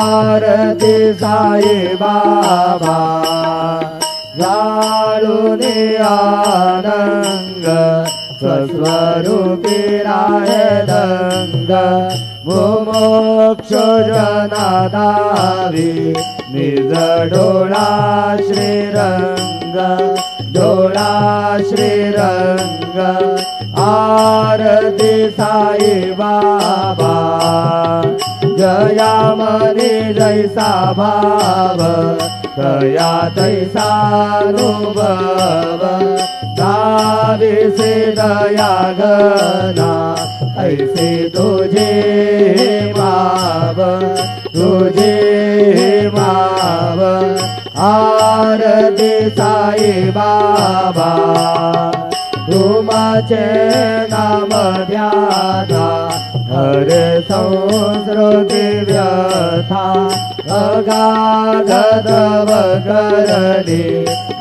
आरती साई बाबा जाळूने आनंद स्वस्वरूपी रायदंग मुमोक्ष जनादावी निज डोळा श्रीरंग डोळा श्रीरंग आरती साई बाबा जया मनी जैसा भाव तया तैसा अनुभव दावी से दया घना ऐसे तुझे माव तुझे माव आरती साई बाबा तुमाचे नाम ध्याना हर संस्कृती व्यथा अगाध तव करणी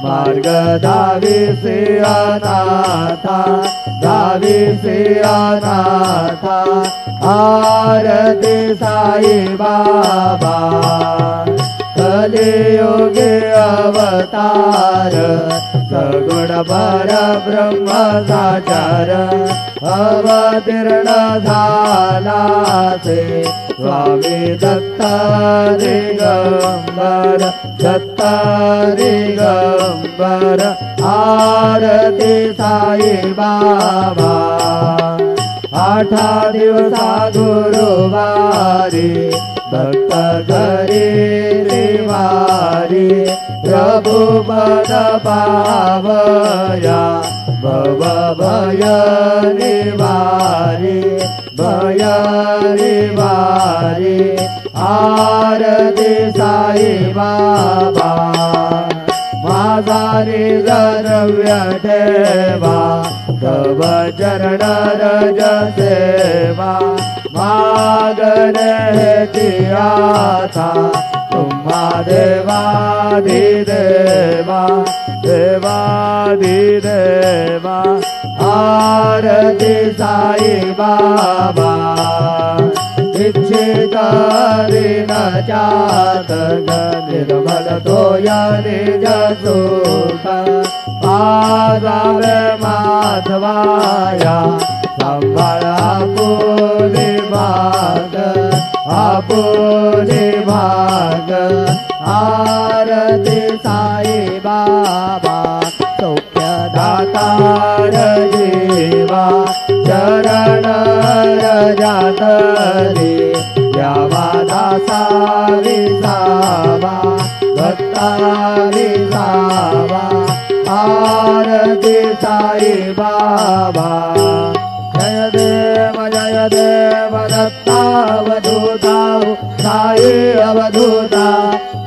मार्ग दाविसी अनाथा दाविसी अनाथा आरती साई बाबा कलियुगे अवतार सगुण परब्रह्म साचार अवतीर्ण झाला से स्वामी दत्त दिगंबर दत्त दिगंबर आरती साई बाबा आठा दिवसा गुरुवारी भक्त करी वारी प्रभु पद पावया भव भय निवारी भय निवारी आरती साई बाबा माझा निजरव्य ठेवा तव चरण रज सेवा मागणे आता तुम्हा देवाधिदेवा देवाधिदेवा आरती साई बाबा इच्छित दिन चातक निर्मल तोया निज सुख पाजावे माधवाया सांभाळा आपुले भाग आपुले भाग आरती साई बाबा सौख्य दातार जीवा चरण रजातले द्यावा दासा विसावा भक्ता विसावा आरती साई बाबा जय देव दत्तावधूता साई अवधूता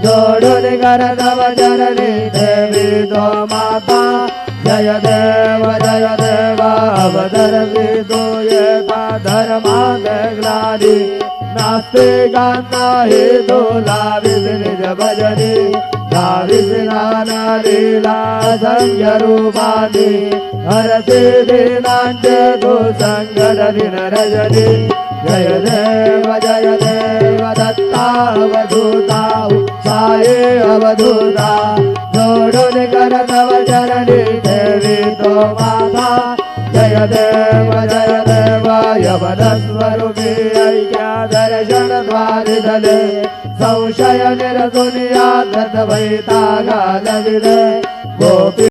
जोडून करदव जननी देवी तो माता जय देव अवधर्मी तो येता धर्मांग ग्लानी नास्तिकांना हे तुला निज भजनी दाविसी नाना लीला संग रूपानी हरते दिनांचे तू संगत दिन रजनी जय देव दत्तावधूता साई अवधूता जोडून करतव चरणी देवी तो माता जय देव यवन स्वरूपी ऐक्या दर्शन द्वारिदले संशय निरसुनिया वैतागा लविले गोपी